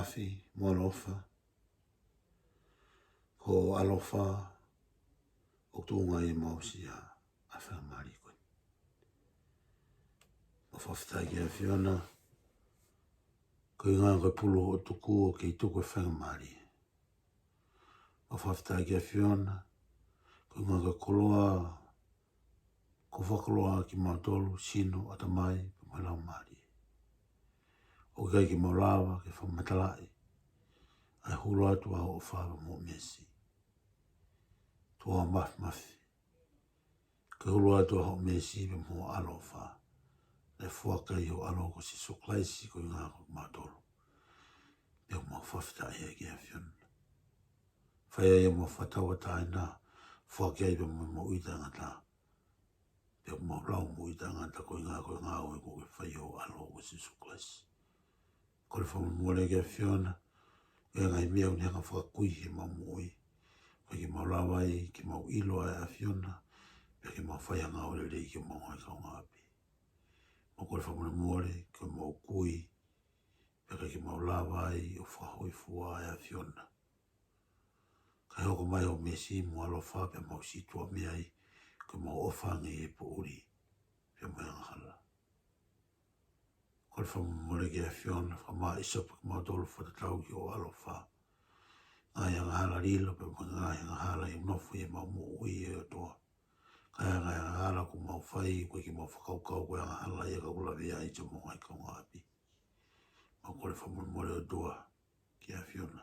mafi, mo alofa, ko alofa, o tunga I mausia a whamari koe. O whaftaiki a whiona, ko I ngā koe pulu o tuku o kei tuku e whamari. O whaftaiki a whiona, ko I ngā koe koloa, ko whakoloa ki mautolu, sino, atamai, pa lau mari. O kai ki maulawa, ke whamatalai, ai hulu atu a o whawa mo mesi. Tua mafi. Ke hulu atu a o mesi, pe mo alo wha. Le fuaka I o alo ko si suklaisi ko I ngā ko mautolu. Pe o mau whafta ia ki a whiona. Whaia ia mo whatawa tae nā, fuaka ia pe mo uita ngata. Pe o mau lau mo uita ngata ko I ngā oe ko ke whai o alo ko si suklaisi. Ko le whamamore ki a whiona, e ngai mea uni hanga whakakui he mau moi. Ko ki mau lawai, ki mau ilo a whiona, pe ki mau whaianga o le rei ki mau hai kau ngāpi. Mo ko le whamamore, ki mau kui, pe ki mau lawai o whahoi fua a whiona. Kai hoko mai o mesi mo alo wha pe mau situa mea I, ki mau ofangi e po uri, pe mai hala. Ko le whamamore ki a whiona, whamaa isopa ki mau tolu whatatau ki o alo wha. Ngai anga hala rilo, pe mo ngai anga hala I nofu I mau mo ui e o toa. Kai anga hala ku mau whai, koe ki mau whakaukau koe anga hala I ka ulawi ai te mo ngai kau ngāpi. Mau ko le whamamore o toa ki a whiona.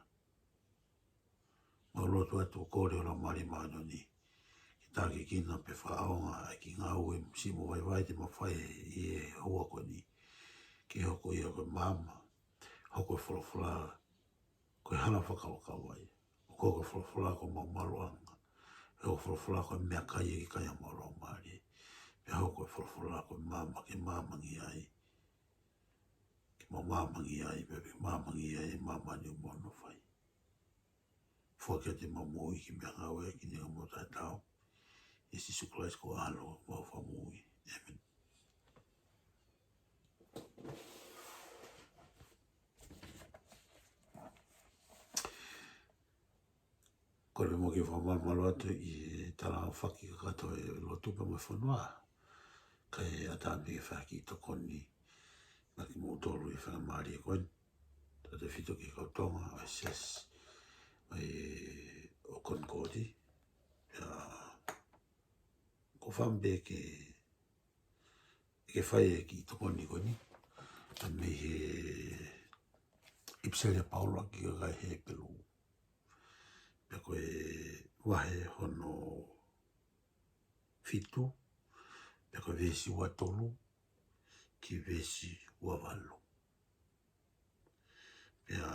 Mau lotu atu o kore o la mari maanoni. Ki tāke kina pe whaaonga ki ngā ue msimo vai te mawhai I e hoa koe ni. Ki hoko ia koe mama, hoko e whalawhala, koe hala whakawakawai. O koe whalawhala ko mau maruanga. E o whalawhala koe mea kai e ki kai a maurau maari. Pe hoko e whalawhala koe mama ke mamangi ai. Ki mau mamangi ai, pepe mamangi ai, mamani o mono whai. Fuakia te mau moi ki mea ngawe ki ninga mo tai tau. E si suklais ko alo, mau whamui. Amen. Ko le mo ki whamamalu atu I tala whaki ka kato e lo tupa mo whanua. Kai atami ke whaki Tokoni. Ma ki mo tolu I whanamari e koen. Ta te whito ki Fakatonga o Siasi. O Konikooti. Ko whambe ke whai e ki Tokoni koni. Ta me he ipsele paula ki ka kai he pelu. Pe koe wahe hono fitu, pe koe vesi ua tolu, ki vesi ua walu. Pea,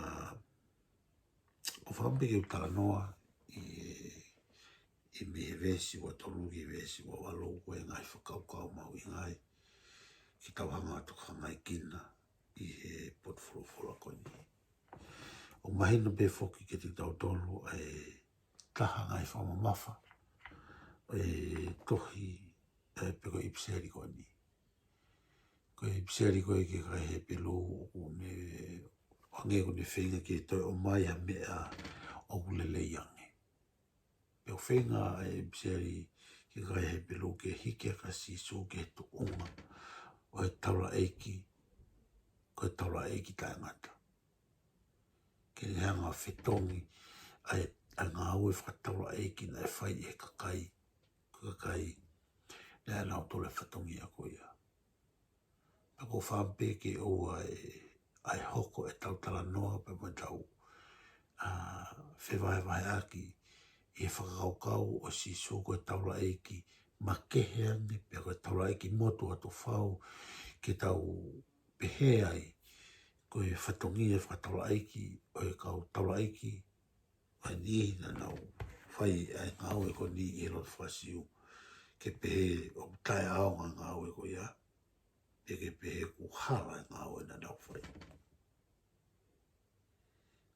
o whambe ke utala noa, I me vesi ua tolu, ki vesi ua walu, koe ngai whakaukau mau I ngai, ki tauhanga atu ngai kina, I he potfulofula koni. O mahina be foki ke te tau tolu ai taha ngai whamamafa tohi pe koe ipseri koe ni. Koe ipseri koe ke kai he pelu o me wange ko ne whenga ke toi o mai a mea o ulele iange. Pe o whenga ipseri ke kai he pelu ke hike ka sisu ke tu unga o he taula eiki, koe taula eiki tai ngata. Ke hanga whetongi ai ngā ue whakataura eiki na e whai e kakai na e nao tole whatongi a koe ia. Pako whampe ke o ai hoko e tautala noa pe mo tau whewai aki I whakaukau o si so koe taura eiki ma kehe ange pe koe taura eiki motu atu whau ke tau pehe ai koe whatongi e whakataura eiki o e kau taura eiki ai ni na nau whai ai ngau e ko ni I lot whasiu ke pehe o tae aonga ngau e ko ia pe ke pehe ku hala e ngau e na nau whai.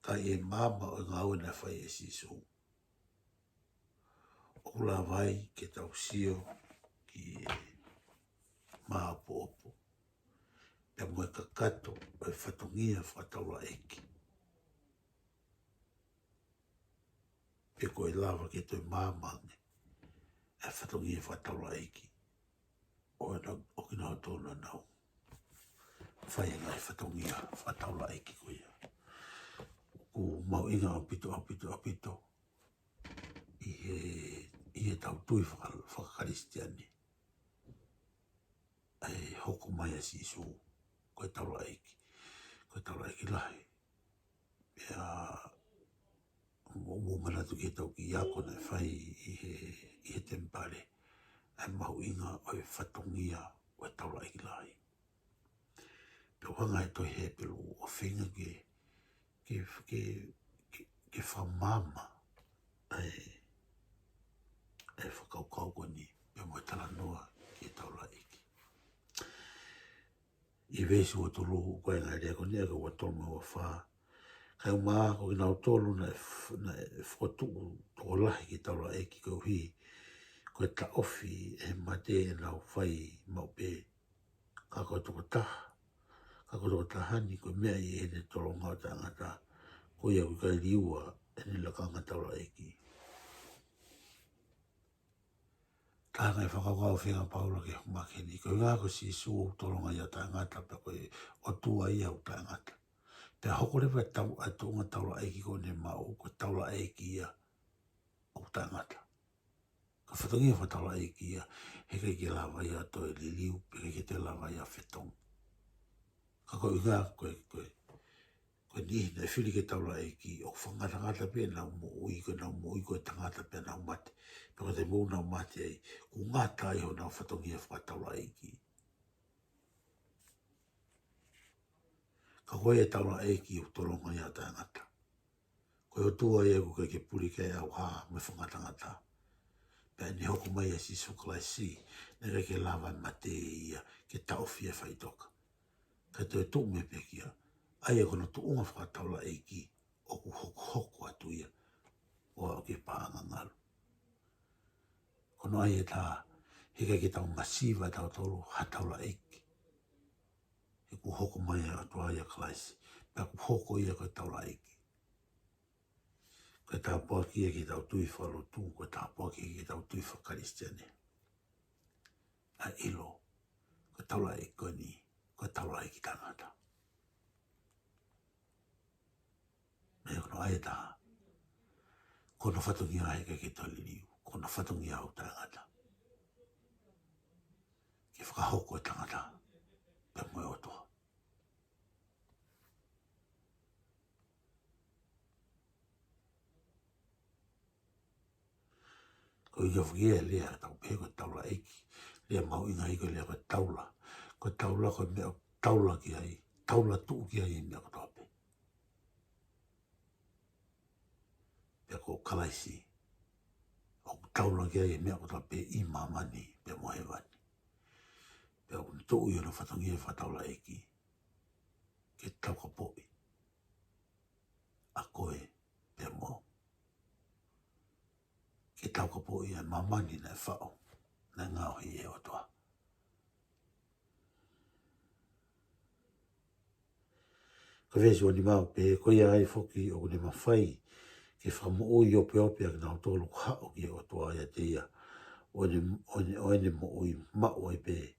Ka e mama o ngau e na whai e sisu. O la vai ke tau sio ki maa popo. Pe mo e kakato o e whatongia whataura eki. pe koe lava ke toi māmangi. E whatongi e whataula eiki. O kina o tōna nau. Whai e ngai whatongia whataula eiki koe ia. Ku mau inga apito. I he tau tui whakaristiani. Ai hoko mai a sisu. Koe taula eiki. Koe taula eiki lahi. Pea mo manatu ke tau ki ako na whai i he tempare. Ai mau inga o e whatongia o e taula eiki lahi. Pea whanga e toi he pelu o whinga ke whamama. Ai whakaukau koni. Pea mo e tala noa ki e taula eiki. I vesu o tolu koe ngai rea koni eka ua tolu me ua whaa. Kai umaa ko ki nau tolu na e whakotuku toko lahi ki taula eiki kau hi. Koe ta ofi e mate e nau whai mau pe. Ka koe toko taha. Ka koe toko tahani koe mea i e ne tolo ngau ta ngata. Koe ia kui kai liua e ni lakanga taula eiki. Tāngai whakakau whenga paula ke humakeni. Koe ngā ko si su tolo ngai a ta ngata pe koe o tua ia o ta ngata. Pea hoko rewa a tuunga taula eiki ko ne mau, ko taula eiki ia o ta ngata. Ka whatongia wha taula eiki ia, he kai ke lawa ia toi liliu, pe kai ke te lawa ia whetong. Ka koe ngā koe nihi na whiri ke taula eiki, o whangata ngata pe nau mo ui ko e tangata pe nau mate. Pe ko te mou nau mate ai, ku ngata iho nau whatongia wha taula eiki. Ka koe e taula eiki o toronga ia ta ngata. Koe o tua e ku kai ke puri kai au haa me whangata ngata. Pea ni hoko mai a si sukalai si, ne kai ke lava mate ia, ke taofi e whaitoka. Kai toi tuk me pekia, ai e kono tuunga whakataula eiki, o ku hoko atu ia, o au ke paanga ngalu. Kono ai e tā, he kai ke tau ngasiva tau tolu, hataula eiki. He ku hoko mai a atua ia klaisi, pea ku hoko ia koe taula eiki. Koe tāpua kia ki tau tui whalotu, koe tāpua kia ki tau tui whakaristiane. A ilo, koe taula eiki koe ni, koe taula eiki tangata. Me kono ai tā, kono whatungia heke ke toliriu, kono whatungia au tangata. Ke whakahoko e tangata, pe moe otoa. Ko i ka whakia lea tau pe koe taula eiki, lea mau inga iko lea koe taula koe mea taula ki ai, taula tuu ki ai mea koe tope. Pea ko kalaisi, o taula ki ai mea koe tope i mamani, pe moe wani. Pea ko tuu i ona whatongia whataula eiki, ke tau ka poi, a koe, pe moe. Ke tau ka poi e mamani na e whao, na ngao hi e otoa. Ka vesi wani mau pe ko ia ai foki o kune mawhai ke whamu ui ope ope ak nao tolu hao ki o toa ia te ia o ene mo ui mao ai pe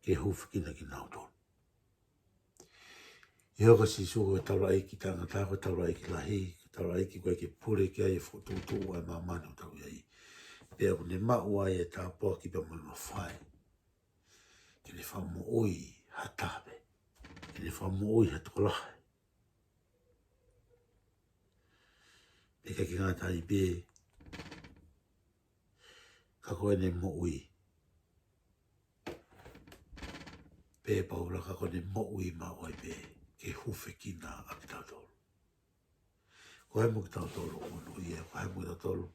ke hufkina ki nao tolu. I hoka si suko e taura eiki tanga tako taura eiki lahi, taura eiki koe ke pure ki ai e whututu ai mamani o tau iai. Pea kune mao ai e tā poa ki pa mai mawhai. Ke ne whamu ui hatabe, ke ne whamu ui hatukolahe. Peka ki ngāta i pē, ka koe ne mo ui. Pē paura ka koe ne mo ui ma oi pē, ke hufe ki nā aki tau tolu. Ko hai mo ki tau tolu onu i e, ko hai mo ki tau tolu,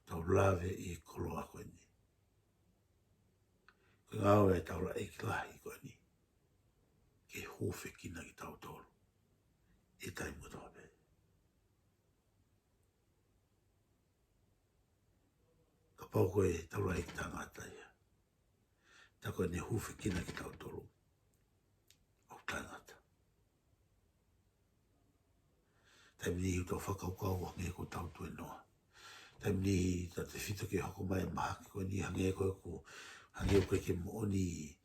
tau lave i kolo a koe ni. Ko ngāo e tau la eiki lahi koe ni, ke hufe ki nā ki tau tolu. E tai mo tau pē. Pau koe taura e ki tā ngāta ia. Tā koe ne huwhi kina ki tau tolu. Au tā ngāta. Tai mini hiu tau whakaukau a nge ko tau tue noa. ni ta te fito ke hoko mai mahaki ko ni hange ko ku hange ko ke moni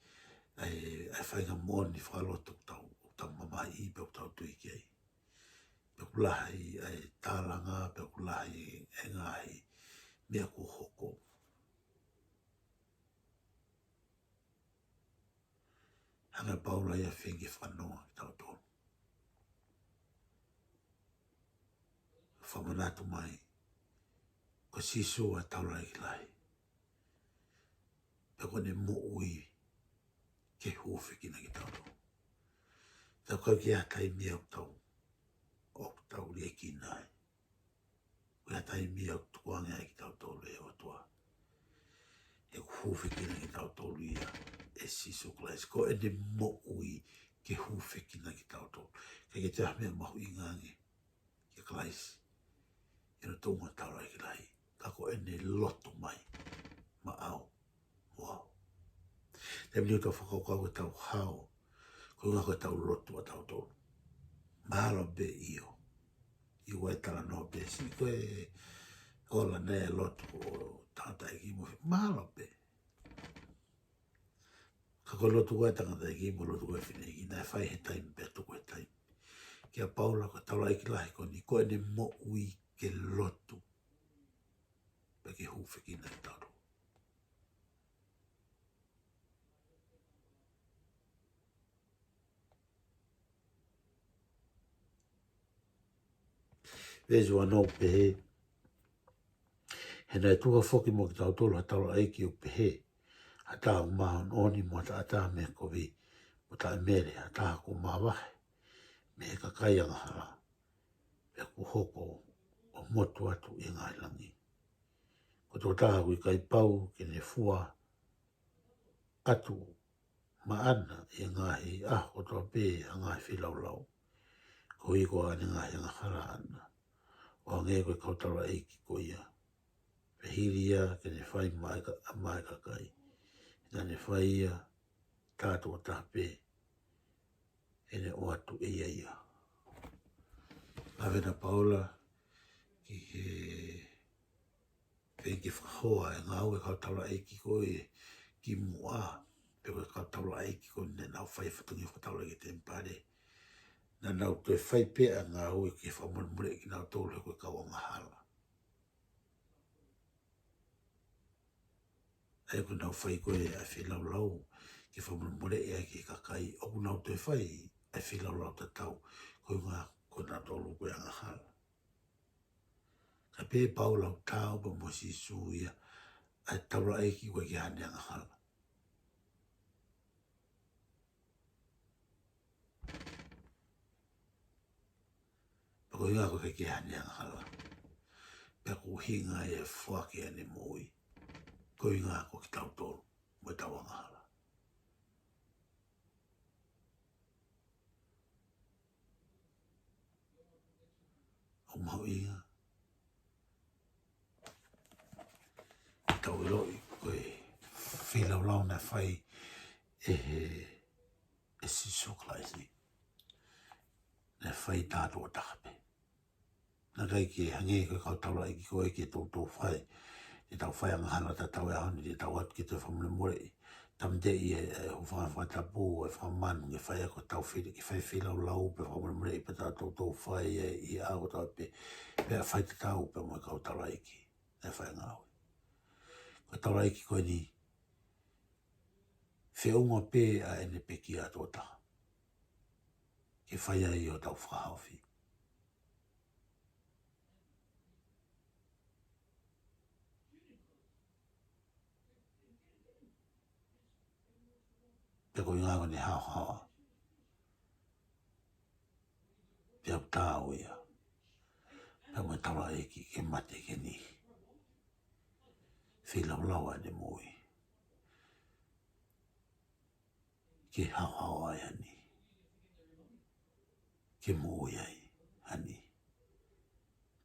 ai whainga moni whaloto tau mamai I pe tau tui ki ai. Pe kulahi ai tālanga, pe kulahi e ngāhi mea ku hoko. Hanga paula ia whengi whanoa ki tau tōnu. Whamanatu mai, ko siso a taula I lai. Pe kone mo ui ke huwhikina ki tau tōnu. Tau kau ki atai mea o tau lia ki nai. Ko atai mea o tukuanga ki tau tōnu e o tua. E huwhikina ki tau tōnu ia e siso klais. Ko ene mo ui ke huwhikina ki tau tōnu. Kei ke te ahmea mahu I ngange ke klais. Ina tōnga taura ki lai. Kako ene loto mai. Ma au. Wow. Te mniu tau whakaukau e tau hao. Ko ngā koe tau loto a tau tōnu. Mahalo be io. I wai tala no be. Si koe ola ne loto o tangata ki mo. Mahalo be. Kako loto koe tangata ki mo loto koe whine ki. Nai whai he taimi be tuko he taimi. Kia paula ko taura ki lai ko ni. Ko ene mo ui ke loto. Pe ke huwhikina ki tau tōnu. Vezu anō pehe. He nei tuha whoki mo ki tau tōlu ha taura aiki o pehe. Ha taha o maha oni mo ta ataha me ko vi. Mo ta emere ha taha ko mawahe. Me he kakai anga hala. Pe ku hoko o motu atu I ngai langi. Ko tō taha kui kai pau ke ne fua atu maana I ngahi o tō pē a ngahi whilaulau. Ko I ko ane ngahi anga hala ana. O nge koe kautara eiki ko ia. Pehiri ia ke ne whai mai kakai. Nga ne whai ia tātua tāpē. E ne o atu e ia. Awena paula ki he pengi whahoa e ngā ue kautara eiki ko e ki mua. Pe koe kautara eiki ko ne nau whai whatungi whataura ki te mpare. Na nau toi whai pēa ngā ue ki whamurmure ki nau tōlu he koe kawanga hala. Ai ko nau whai koe a whilau ki whamurmure ea ki kakai. Oku nau toi whai a whilau ta tau. Koe ngā ko nau tōlu koe anga hala. Ka pē paulau tāu pa mosi suia. A taura eiki koe ki hane anga hala. Ko inga ko ke hane anga hala. Pe ko hinga e whake ane moi. Ko inga ko ki tau tōru. Mo tau anga hala. O mau inga. Tau eloi koe whilau lau na whai e siso klaisi. Na whai tātua takape. Na kai ke hange koe kautaura ki koe ke tō whai. Te tau whai anga hana ta tau e honi, te tau atu ki te whamune more. Tam te I e hufanga whatapu e whamanu nge whai ako tau whiri ki whai whilau lau pe whamune more I pe tō whai I a o tau pe. Pe a whai te tau pe mo kautaura ki. Na whai ngāwe. Ko taura ki koe ni whiunga pē a ene peki a tō taha. Ke whaia I o tau whahawhi. Pe koe ngā kone hao hawa. Pe au tāo ia. Pe mo taura ki ke mate ke ni. Whilau lau ane moi. Ke hao hawa ai ani. Ke moi ai ani.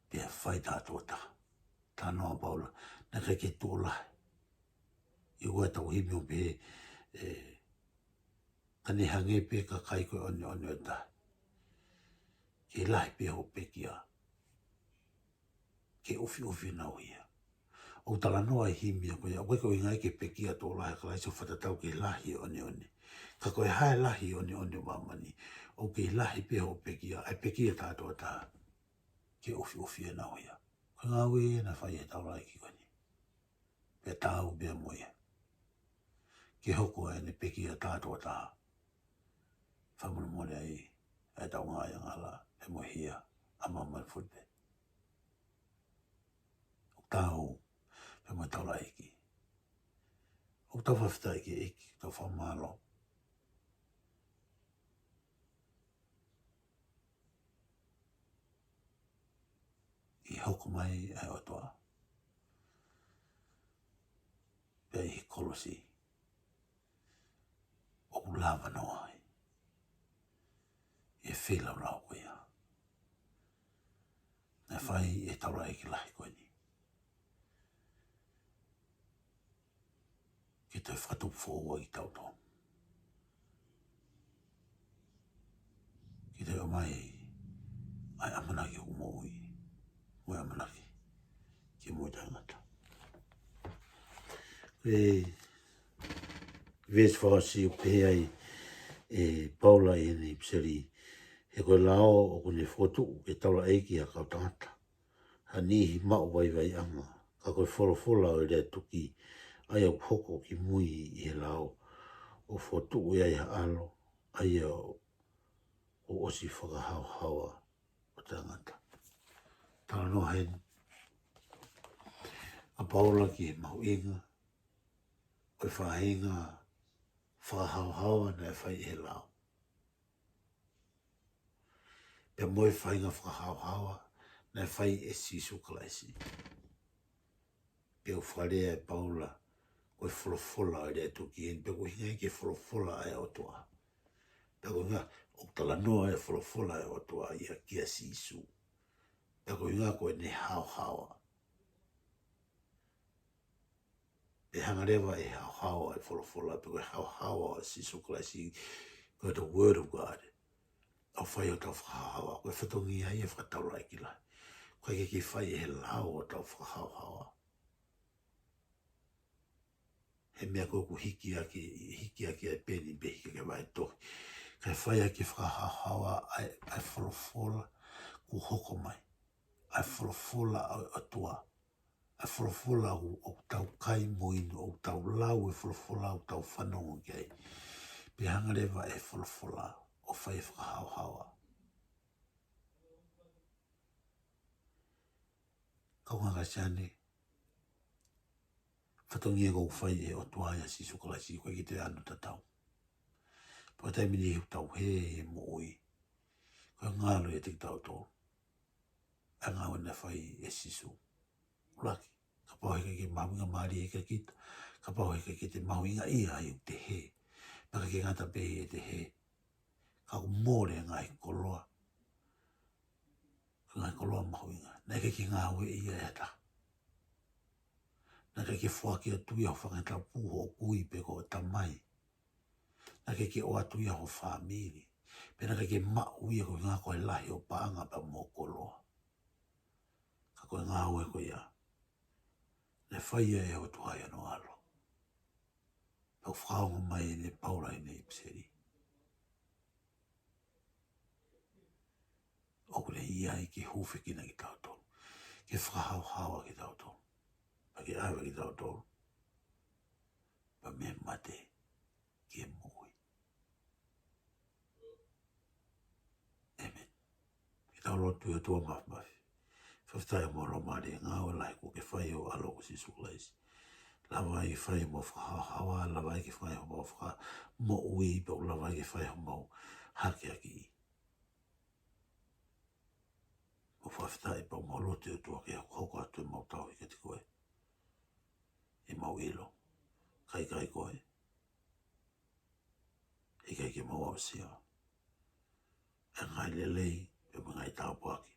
Pe a whai tātua taha. Tā noa paula. Na kai ke tōlahi. I ua tau himi o pe kane hange pe ka kai koe one o tahi. Ke lahi pe ho pe kia. Ke ufi nau ia. o tala noa I himia koe, o koe ngai ke pekia tō lahi ka laiso whatatau ke lahi one one. Ka koe hae lahi one one mamani, o ke lahi pe ho pekia, ai pekia tātua tā, ke ofi ofi e na hoia. Koe ngā ue na whai e tau lai ki koe ni. Pe tāu bea moia. Ke hoko e ne pekia tātua tā. Whamuna mone ai, e tau ngā ia ngala, e mohia, a mamai fupe. O tāu, pe mo tau lai ki. O tau whawhitai ki iki, tau whamalo. I hoko mai ai o toa. Pea I kolosi. O lava noa ai. E whila rau koe ia. E whai e taura e ki lahi koe ni. Ki te whakatupu fōua I tau tō. Ki te o mai ai amanaki o mōi. Moe amanaki. Ki moe tangata. Ves whakasi o pēa e Paula e nei pseri. He koe lao o kone whotu e taura eiki a kautangata. Ha nihi mau vai vai anga. Ka koe wholofola o rea tuki ai au hoko ki mui I he lao. O whotu e ai ha alo. Ai au o osi whakahau hawa o tangata. Tala no hen. A Paula ki he mau inga. Koe whahinga whakahau hawa na e whai he lao. Pe moe whainga whakahau hawa na e whai e sisu kalaisi. Pe o wharea e Paula koe wholofola o rea tuki hen. Pe koe hinga ke wholofola ai o toa. Pe koe hinga o tala noa e wholofola ai o toa ia kia sisu. Pe koe hinga koe ne hau hawa. Pe hangarewa e hau hawa e wholofola. Pe koe hau hawa e sisu kalaisi. Koe the word of God. Au whai o tau whakahawa. Koe whatongi ai e whakataura ki lai. Koe ke ki whai e he lao o tau whakahawa. He mea koe ku hiki ake e peni be hiki ke mai tohi. Kai whai ake whakahawa ai wholofola ku hoko mai. Ai wholofola au atua. Ai wholofola au tau kai moino. Au tau lau e wholofola au tau whanongo kei. Pe hangarewa e wholofola o whai whakahauhawa. Kaunga kasiane. Whatongia kou whai e o tuaia si sukalaisi koe ki te anu tatau. Pua taimini hiu tau he mo oi. Koe ngalo e te tau tō. A ngā wana whai e sisu. Laki. Ka pau heka ki mahuinga maari heka kita. Ka pau heka ki te mahuinga ia i te he. Paka ki ngata pehi e te he. Ka ku mōre ngai koloa. Ngai koloa mahuinga. Neka ki ngā ue ia e ta. Naka ke whaki o tui au whakatau puho o kui peko o tamai. Naka ke o atui au whamiri. Pe naka ke mau ia koe ngā koe lahi o paanga pa mō koloa. Ka koe ngā ue koe ia. Ne whaia e o tuai ano alo. Pau whaongo mai e ne paura e ne ipseri. O kule ia i ke hufekina ki tautonu. Ke whahau hawa ki tautonu. Pake awa ki tau tōru. Pa me mate ki e mui. Amen. Ki tau rotu e tua mafi. Whaftai mo romari e ngāwe lai ko ke whai o alo ko si sukulaisi. Lawa i whai mo whahawa, lawa i ke whai mo whaha mo ui, pa lawa i ke whai mo hake aki i. Mo whaftai pa mo rotu e tua ke hoko atu e mau tau i ke te koe. E mau ilo, kai koe. E kai ke mau awsia. E ngai lelei, e ngai tāpuaki.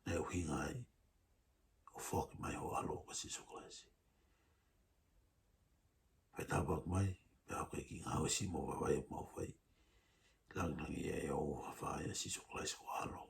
Nei o hingai, o whoki mai o alo ka si sukulaisi. Pai tāpuaki mai, pe au kai ki ngā wasi mo wawai o mau whai. Langnangi e o hawhai a si sukulaisi o alo.